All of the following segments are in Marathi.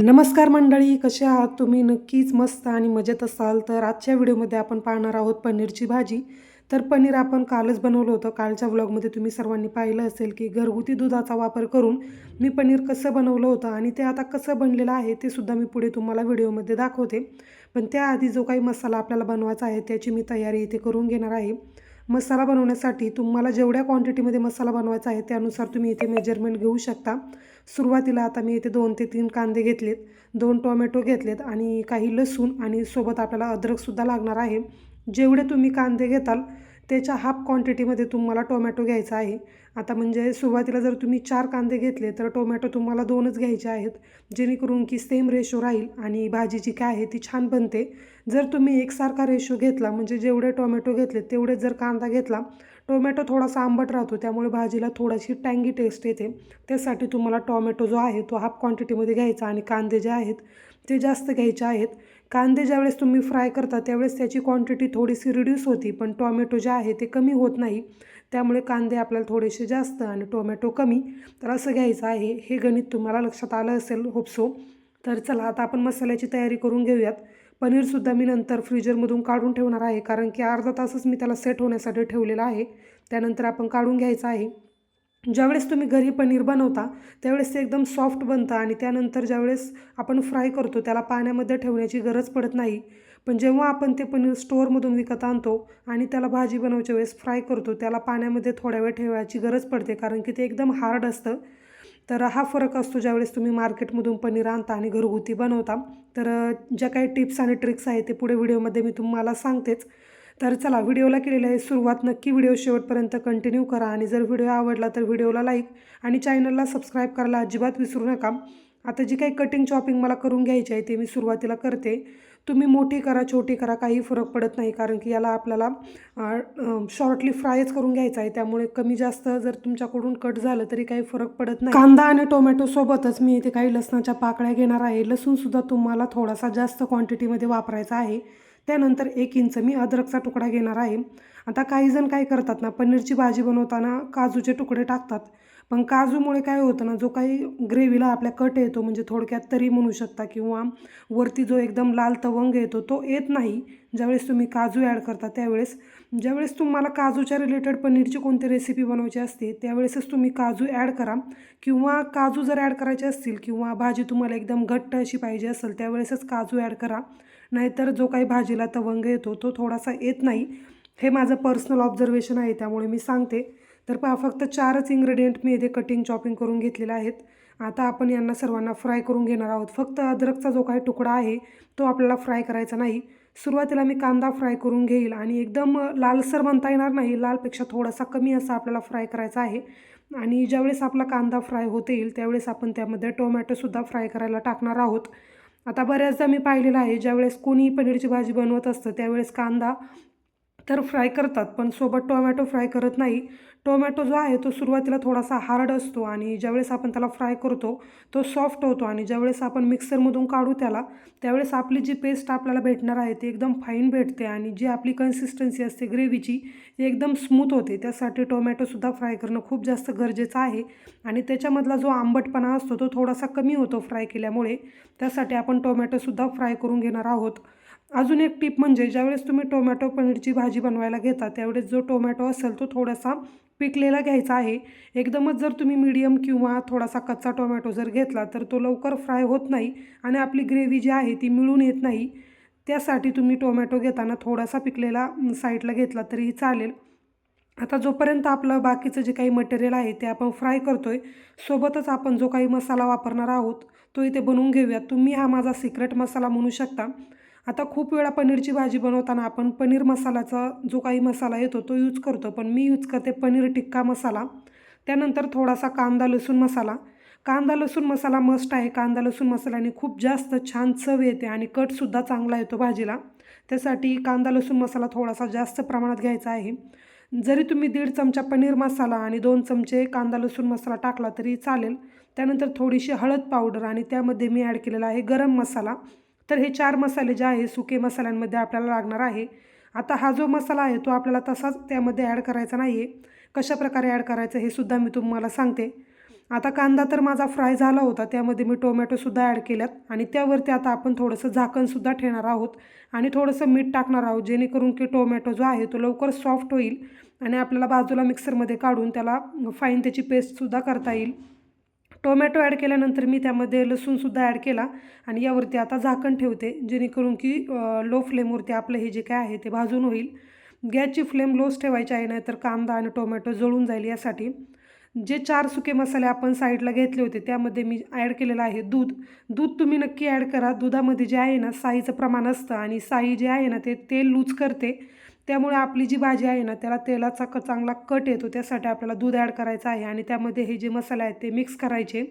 नमस्कार मंडळी, कसे आहात तुम्ही? नक्कीच मस्त आणि मजेत असाल. तर आजच्या व्हिडिओमध्ये आपण पाहणार आहोत पनीरची भाजी. तर पनीर आपण कालच बनवलं होतं. कालच्या व्लॉगमध्ये तुम्ही सर्वांनी पाहिलं असेल की घरगुती दुधाचा वापर करून मी पनीर कसं बनवलं होतं आणि ते आता कसं बनलेलं आहे ते सुद्धा मी पुढे तुम्हाला व्हिडिओमध्ये दाखवते. पण त्याआधी जो काही मसाला आपल्याला बनवायचा आहे त्याची मी तयारी इथे करून घेणार आहे. मसाला बनवण्यासाठी तुम्हाला जेवढ्या क्वांटिटीमध्ये मसाला बनवायचा आहे त्यानुसार तुम्ही इथे मेजरमेंट घेऊ शकता. सुरुवातीला आता मी इथे 2 ते 3 कांदे घेतलेत, 2 टोमॅटो घेतलेत आणि काही लसूण आणि सोबत आपल्याला अद्रकसुद्धा लागणार आहे. जेवढे तुम्ही कांदे घेताल त्याच्या हाफ क्वांटिटीमध्ये तुम्हाला टोमॅटो घ्यायचा आहे. आता म्हणजे सुरुवातीला जर तुम्ही 4 कांदे घेतले तर टोमॅटो तुम्हाला 2च घ्यायचे आहेत, जेणेकरून की सेम रेशो राहील आणि भाजी जी काय आहे ती छान बनते. जर तुम्ही एकसारखा रेशो घेतला म्हणजे जेवढे टोमॅटो घेतले तेवढेच जर कांदा घेतला, टोमॅटो थोडासा आंबट राहतो त्यामुळे भाजीला थोडीशी टँगी टेस्ट येते. त्यासाठी तुम्हाला टोमॅटो जो आहे तो हाफ क्वांटिटीमध्ये घ्यायचा आणि कांदे जे आहेत ते जास्त घ्यायचे आहेत. कांदे ज्यावेळेस तुम्ही फ्राय करता त्यावेळेस त्याची क्वांटिटी थोडीशी रिड्यूस होती, पण टोमॅटो जे आहे ते कमी होत नाही. त्यामुळे कांदे आपल्याला थोडेसे जास्त आणि टोमॅटो कमी, तर असं घ्यायचं आहे. हे गणित तुम्हाला लक्षात आलं असेल होप सो. तर चला आता आपण मसाल्याची तयारी करून घेऊयात. पनीरसुद्धा मी नंतर फ्रीजरमधून काढून ठेवणार आहे, कारण की अर्धा तासच मी त्याला सेट होण्यासाठी ठेवलेला आहे. त्यानंतर आपण काढून घ्यायचं आहे. ज्यावेळेस तुम्ही घरी पनीर बनवता त्यावेळेस ते एकदम सॉफ्ट बनतं आणि त्यानंतर ज्यावेळेस आपण फ्राय करतो त्याला पाण्यामध्ये ठेवण्याची गरज पडत नाही. पण जेव्हा आपण ते पनीर स्टोअरमधून विकत आणतो आणि त्याला भाजी बनवायच्या वेळेस फ्राय करतो त्याला पाण्यामध्ये थोड्या वेळ ठेवायची गरज पडते, कारण की ते एकदम हार्ड असतं. तर हा फरक असतो ज्यावेळेस तुम्ही मार्केटमधून पनीर आणता आणि घरगुती बनवता. तर ज्या काही टिप्स आणि ट्रिक्स आहेत ते पुढे व्हिडिओमध्ये मी तुम्हाला सांगतेच. तर चला व्हिडिओला केलेली आहे सुरुवात. नक्की व्हिडिओ शेवटपर्यंत कंटिन्यू करा आणि जर व्हिडिओ आवडला तर व्हिडिओला लाईक आणि चॅनलला सबस्क्राईब करायला अजिबात विसरू नका. आता जी काही कटिंग चॉपिंग मला करून घ्यायची आहे ते मी सुरुवातीला करते. तुम्ही मोठी करा छोटी करा काही फरक पडत नाही, कारण की याला आपल्याला शॉर्टली फ्रायच करून घ्यायचं आहे. त्यामुळे कमी जास्त जर तुमच्याकडून कट झालं तरी काही फरक पडत नाही. कांदा आणि टोमॅटो सोबतच मी इथे काही लसणाच्या पाकळ्या घेणार आहे. लसूणसुद्धा तुम्हाला थोडासा जास्त क्वांटिटीमध्ये वापरायचा आहे. त्यानंतर 1 इंच मी अद्रकचा तुकडा घेणार आहे. आता काही जण काय करतात ना, पनीरची भाजी बनवताना काजूचे तुकडे टाकतात. पण काजूमुळे काय होतं ना, जो काही ग्रेव्हीला आपल्या कट येतो म्हणजे थोडक्यात तरी म्हणू शकता, किंवा वरती जो एकदम लाल तवंग येतो तो येत नाही ज्यावेळेस तुम्ही काजू ॲड करता त्यावेळेस. ज्यावेळेस तुम्हाला काजूच्या रिलेटेड पनीरची कोणती रेसिपी बनवायची असते त्यावेळेसच तुम्ही काजू ॲड करा, किंवा काजू जर ॲड करायचे असतील किंवा भाजी तुम्हाला एकदम घट्ट अशी पाहिजे असेल त्यावेळेसच काजू ॲड करा. नाहीतर जो काही भाजीला तवंग येतो तो थोडासा येत नाही. हे माझं पर्सनल ऑब्झर्वेशन आहे त्यामुळे मी सांगते. तर पहा, फक्त 4च इन्ग्रेडियंट मी इथे कटिंग चॉपिंग करून घेतलेले आहेत. आता आपण यांना सर्वांना फ्राय करून घेणार आहोत. फक्त अद्रकचा जो काही तुकडा आहे तो आपल्याला फ्राय करायचा नाही. सुरुवातीला मी कांदा फ्राय करून घेईल आणि एकदम लालसर म्हणता येणार नाही, लालपेक्षा थोडासा कमी असा आपल्याला फ्राय करायचा आहे. आणि ज्यावेळेस आपला कांदा फ्राय होता येईल त्यावेळेस आपण त्यामध्ये टोमॅटोसुद्धा फ्राय करायला टाकणार आहोत. आता बऱ्याचदा मी पाहिलेलं आहे ज्यावेळेस कोणी पनीरची भाजी बनवत असतं त्यावेळेस कांदा तर फ्राय करतात पण सोबत टोमॅटो फ्राय करत नाही. टोमॅटो जो आहे तो सुरुवातीला थोडासा हार्ड असतो आणि ज्यावेळेस आपण त्याला फ्राय करतो तो सॉफ्ट होतो आणि ज्यावेळेस आपण मिक्सरमधून काढू त्याला त्यावेळेस आपली जी पेस्ट आपल्याला भेटणार आहे ती एकदम फाईन भेटते आणि जी आपली कन्सिस्टन्सी असते ग्रेव्हीची ती एकदम स्मूथ होते. त्यासाठी टोमॅटोसुद्धा फ्राय करणं खूप जास्त गरजेचं आहे आणि त्याच्यामधला जो आंबटपणा असतो तो थोडासा कमी होतो फ्राय केल्यामुळे. त्यासाठी आपण टोमॅटोसुद्धा फ्राय करून घेणार आहोत. अजून एक टिप म्हणजे ज्यावेळेस तुम्ही टोमॅटो पनीरची भाजी बनवायला घेता त्यावेळेस जो टोमॅटो असेल तो थोडासा पिकलेला घ्यायचा आहे. एकदमच जर तुम्ही मीडियम किंवा थोडासा कच्चा टोमॅटो जर घेतला तर तो लवकर फ्राय होत नाही आणि आपली ग्रेव्ही जी आहे ती मिळून येत नाही. त्यासाठी तुम्ही टोमॅटो घेताना थोडासा पिकलेला साईडला घेतला तरीही चालेल. आता जोपर्यंत आपलं बाकीचं जे काही मटेरियल आहे ते आपण फ्राय करतोय सोबतच आपण जो काही मसाला वापरणार आहोत तो इथे बनवून घेऊयात. तुम्ही हा माझा सिक्रेट मसाला म्हणू शकता. आता खूप वेळा पनीरची भाजी बनवताना आपण पनीर मसाल्याचा जो काही मसाला येतो तो यूज करतो, पण मी यूज करते पनीर टिक्का मसाला. त्यानंतर थोडासा कांदा लसूण मसाला. कांदा लसूण मसाला मस्ट आहे. कांदा लसूण मसाल्याने खूप जास्त छान चव येते आणि कटसुद्धा चांगला येतो भाजीला. त्यासाठी कांदा लसूण मसाला थोडासा जास्त प्रमाणात घ्यायचा आहे. जरी तुम्ही 1.5 चमचा पनीर मसाला आणि 2 चमचे कांदा लसूण मसाला टाकला तरी चालेल. त्यानंतर थोडीशी हळद पावडर आणि त्यामध्ये मी ॲड केलेला आहे गरम मसाला. तर हे 4 मसाले जे आहे सुके मसाल्यांमध्ये आपल्याला लागणार आहे. आता हा जो मसाला आहे तो आपल्याला तसाच त्यामध्ये ॲड करायचा नाही आहे. कशाप्रकारे ॲड करायचं हे सुद्धा मी तुम्हाला सांगते. आता कांदा तर माझा फ्राय झाला होता, त्यामध्ये मी टोमॅटोसुद्धा ॲड केल्यात आणि त्यावरती आता आपण थोडंसं झाकणसुद्धा ठेवणार आहोत आणि थोडंसं मीठ टाकणार आहोत, जेणेकरून की टोमॅटो जो आहे तो लवकर सॉफ्ट होईल आणि आपल्याला बाजूला मिक्सरमध्ये काढून त्याला फाईन त्याची पेस्टसुद्धा करता येईल. टोमॅटो ॲड केल्यानंतर मी त्यामध्ये लसूणसुद्धा ॲड केला आणि यावरती आता झाकण ठेवते, जेणेकरून की लो फ्लेमवरती आपलं हे जे काय आहे ते भाजून होईल. गॅसची फ्लेम लोच ठेवायची आहे, नाहीतर कांदा आणि टोमॅटो जळून जाईल. यासाठी जे 4 सुके मसाले आपण साईडला घेतले होते त्यामध्ये मी ॲड केलेलं आहे दूध. दूध तुम्ही नक्की ॲड करा. दुधामध्ये जे आहे ना साईचं प्रमाण असतं आणि साई जे आहे ना ते तेल लूज करते, त्यामुळे आपली जी भाजी आहे ना त्याला तेलाचा चांगला कट येतो. त्यासाठी आपल्याला दूध ॲड करायचं आहे आणि त्यामध्ये हे जे मसाले आहेत ते मिक्स करायचे.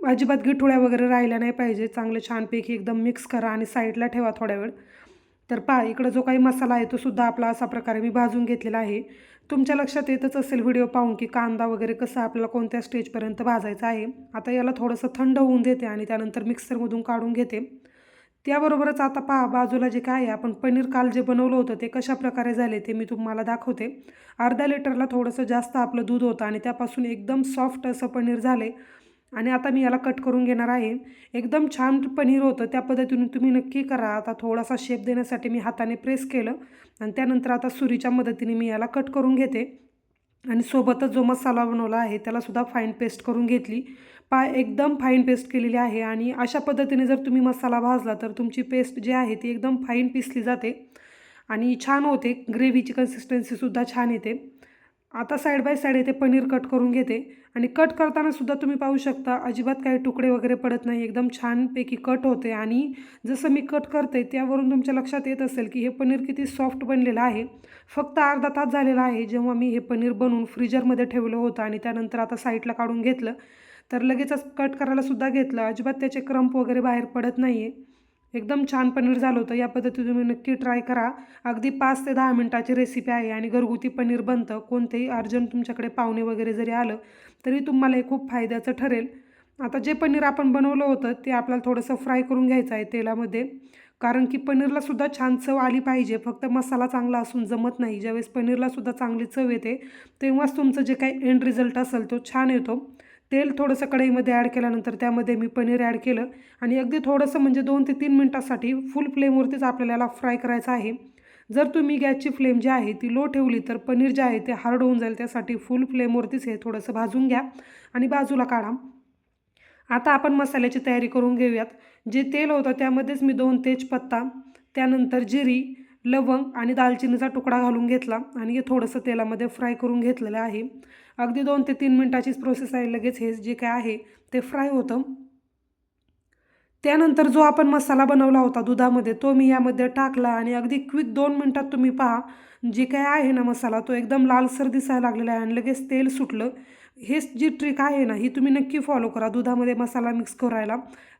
अजिबात गिठुळ्या वगैरे राहिल्या नाही पाहिजे. चांगले छानपैकी एकदम मिक्स करा आणि साईडला ठेवा थोड्या वेळ. तर पहा, इकडं जो काही मसाला आहे तो सुद्धा आपला अशा प्रकारे मी भाजून घेतलेला आहे. तुमच्या लक्षात येतच असेल व्हिडिओ पाहून की कांदा वगैरे कसा आपल्याला कोणत्या स्टेजपर्यंत भाजायचा आहे. आता याला थोडंसं थंड होऊन देते आणि त्यानंतर मिक्सरमधून काढून घेते. त्याबरोबरच आता पहा, बाजूला जे काय आहे आपण पनीर काल जे बनवलं होतं ते कशा प्रकारे झाले ते मी तुम्हाला दाखवते. अर्धा लिटरला थोडंसं जास्त आपलं दूध होतं आणि त्यापासून एकदम सॉफ्ट असं पनीर झाले आणि आता मी याला कट करून घेणार आहे. एकदम छान पनीर होतं. त्या पद्धतीने तुम्ही नक्की करा. आता थोडासा शेप देण्यासाठी मी हाताने प्रेस केलं आणि त्यानंतर आता सुरीच्या मदतीने मी याला कट करून घेते आणि सोबतच जो मसाला बनवला आहे त्यालासुद्धा फाईन पेस्ट करून घेतली. एकदम फाईन पेस्ट केलेली आहे आणि अशा पद्धतीने जर तुम्ही मसाला भाजला तर तुमची पेस्ट जी आहे ती एकदम फाईन पिसली जाते आणि छान होते. ग्रेव्हीची कन्सिस्टन्सीसुद्धा छान येते. आता साईड बाय साईड येथे पनीर कट करून घेते आणि कट करताना सुद्धा तुम्ही पाहू शकता अजिबात काही तुकडे वगैरे पडत नाही. एकदम छानपैकी कट होते आणि जसं मी कट करते त्यावरून तुमच्या लक्षात येत असेल की हे पनीर किती सॉफ्ट बनलेलं आहे. फक्त अर्धा तास झालेला आहे जेव्हा मी हे पनीर बनवून फ्रीजरमध्ये ठेवलं होतं आणि त्यानंतर आता साईडला काढून घेतलं तर लगेचच कट करायला सुद्धा घेतलं. अजिबात त्याचे क्रम्प वगैरे बाहेर पडत नाही आहे. एकदम छान पनीर झालं होतं. या पद्धतीने तुम्ही नक्की ट्राय करा. अगदी 5 ते 10 मिनिटाची रेसिपी आहे आणि घरगुती पनीर बनतं. कोणतेही अर्जंट तुमच्याकडे पाहुणे वगैरे जरी आलं तरी तुम्हाला हे खूप फायद्याचं ठरेल. आता जे पनीर आपण बनवलं होतं ते आपल्याला थोडंसं फ्राय करून घ्यायचं आहे तेलामध्ये, कारण की पनीरलासुद्धा छान चव आली पाहिजे. फक्त मसाला चांगला असून जमत नाही. ज्यावेळेस पनीरलासुद्धा चांगली चव येते तेव्हाच तुमचं जे काही एंड रिझल्ट असेल तो छान येतो. तेल थोडंसं कढईमध्ये ॲड केल्यानंतर त्यामध्ये मी पनीर ॲड केलं आणि अगदी थोडंसं म्हणजे 2 ते 3 मिनटासाठी फुल फ्लेमवरतीच आपल्याला याला फ्राय करायचं आहे. जर तुम्ही गॅसची फ्लेम जी आहे ती लो ठेवली तर पनीर जे आहे ते हार्ड होऊन जाईल. त्यासाठी फुल फ्लेमवरतीच हे थोडंसं भाजून घ्या आणि बाजूला काढा. आता आपण मसाल्याची तयारी करून घेऊयात. जे तेल होतं त्यामध्येच मी 2 तेजपत्ता, त्यानंतर जिरी, लवंग आणि दालचिनीचा तुकडा घालून घेतला आणि हे थोडंसं तेलामध्ये फ्राय करून घेतलेलं आहे. अगदी 2 ते 3 मिनटाचीच प्रोसेस आहे. लगेच हे जे काय आहे ते फ्राय होतं. त्यानंतर जो आपण मसाला बनवला होता दुधामध्ये तो मी यामध्ये टाकला आणि अगदी क्विक 2 मिनटात तुम्ही पहा जे काय आहे ना मसाला तो एकदम लालसर दिसायला लागलेला आहे आणि लगेच तेल सुटलं. हेच जी ट्रिक आहे ना ही तुम्ही नक्की फॉलो करा. दुधामध्ये मसाला मिक्स करायला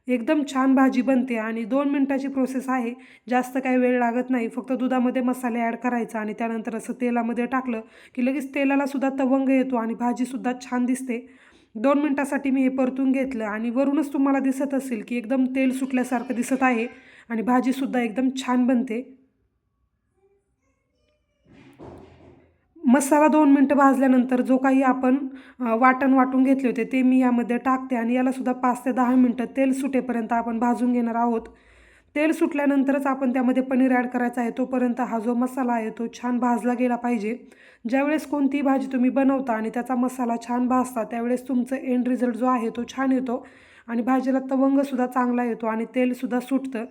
एकदम छान भाजी बनते आणि 2 मिनटाची प्रोसेस आहे. जास्त काही वेळ लागत नाही. फक्त दुधामध्ये मसाले ॲड करायचा आणि त्यानंतर असं तेलामध्ये टाकलं की लगेच तेलालासुद्धा तवंग येतो आणि भाजीसुद्धा छान दिसते. 2 मिनटासाठी मी हे परतून घेतलं आणि वरूनच तुम्हाला दिसत असेल की एकदम तेल सुटल्यासारखं दिसत आहे आणि भाजीसुद्धा एकदम छान बनते. मसाला 2 मिनटं भाजल्यानंतर जो काही आपण वाटण वाटून घेतले होते ते मी यामध्ये टाकते आणि यालासुद्धा 5 ते 10 मिनटं तेल सुटेपर्यंत आपण भाजून घेणार आहोत. तेल सुटल्यानंतरच आपण त्यामध्ये पनीर ॲड करायचं आहे. तोपर्यंत हा जो मसाला आहे तो छान भाजला गेला पाहिजे. ज्यावेळेस कोणतीही भाजी तुम्ही बनवता आणि त्याचा मसाला छान भाजता त्यावेळेस तुमचं एंड रिझल्ट जो आहे तो छान येतो आणि भाजीला तवंगसुद्धा चांगला येतो आणि तेलसुद्धा सुटतं.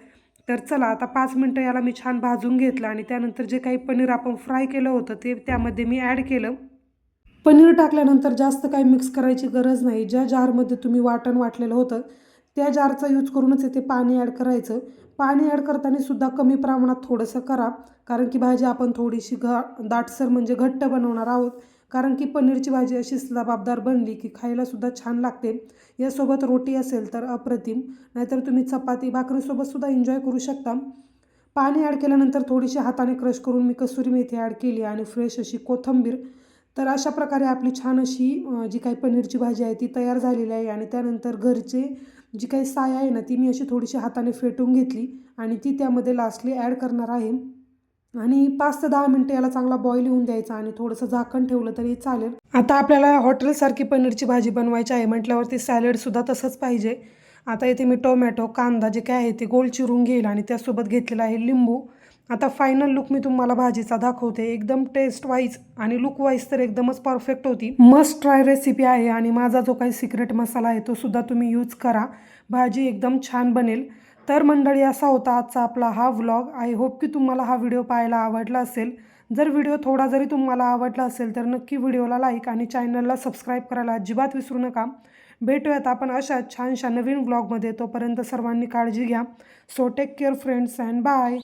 तर चला आता 5 मिनटं याला मी छान भाजून घेतलं आणि त्यानंतर जे काही पनीर आपण फ्राय केलं होतं ते त्यामध्ये मी ॲड केलं. पनीर टाकल्यानंतर जास्त काही मिक्स करायची गरज नाही. ज्या जारमध्ये तुम्ही वाटण वाटलेलं होतं त्या जारचा यूज करूनच इथे पाणी ॲड करायचं. पाणी ॲड करताना सुद्धा कमी प्रमाणात थोडंसं करा, कारण की भाजी आपण थोडीशी दाटसर म्हणजे घट्ट बनवणार आहोत. कारण की पनीरची भाजी अशी लबाबदार बनली की खायलासुद्धा छान लागते. यासोबत रोटी असेल तर अप्रतिम, नाहीतर तुम्ही चपाती भाकरीसोबतसुद्धा एन्जॉय करू शकता. पाणी ॲड केल्यानंतर थोडीशी हाताने क्रश करून मी कसुरी मेथी ॲड केली आणि फ्रेश अशी कोथिंबीर. तर अशा प्रकारे आपली छान अशी जी काही पनीरची भाजी आहे ती तयार झालेली आहे आणि त्यानंतर घरचे जी काही साय आहे ना ती मी अशी थोडीशी हाताने फेटून घेतली आणि ती त्यामध्ये लास्टली ॲड करणार आहे. आणि 5 ते 10 मिनटं याला चांगला बॉईल होऊन द्यायचा आणि थोडंसं झाकण ठेवलं तरी चालेल. आता आपल्याला हॉटेलसारखी पनीरची भाजी बनवायची आहे म्हटल्यावरती सॅलडसुद्धा तसंच पाहिजे. आता इथे मी टोमॅटो, कांदा जे काय आहे ते गोल चिरून घेईल आणि त्यासोबत घेतलेला आहे लिंबू. आता फायनल लुक मी तुम्हाला भाजीचा दाखवते. एकदम टेस्ट वाईज आणि लुक वाईज तर एकदमच परफेक्ट होती. मस्ट ट्राय रेसिपी आहे आणि माझा जो काही सिक्रेट मसाला आहे तो सुद्धा तुम्ही यूज करा. भाजी एकदम छान बनेल. तर मंडळी असा होता आजचा आपला हा व्लॉग. आय होप की तुम्हाला हा व्हिडिओ पाहायला आवडला असेल. जर व्हिडिओ थोडा जरी तुम्हाला आवडला असेल तर नक्की व्हिडिओला लाईक आणि चॅनलला सबस्क्राईब करायला अजिबात विसरू नका. भेटूयात आपण अशा छानशा नवीन व्लॉगमध्ये. तोपर्यंत सर्वांनी काळजी घ्या. So take care friends and bye.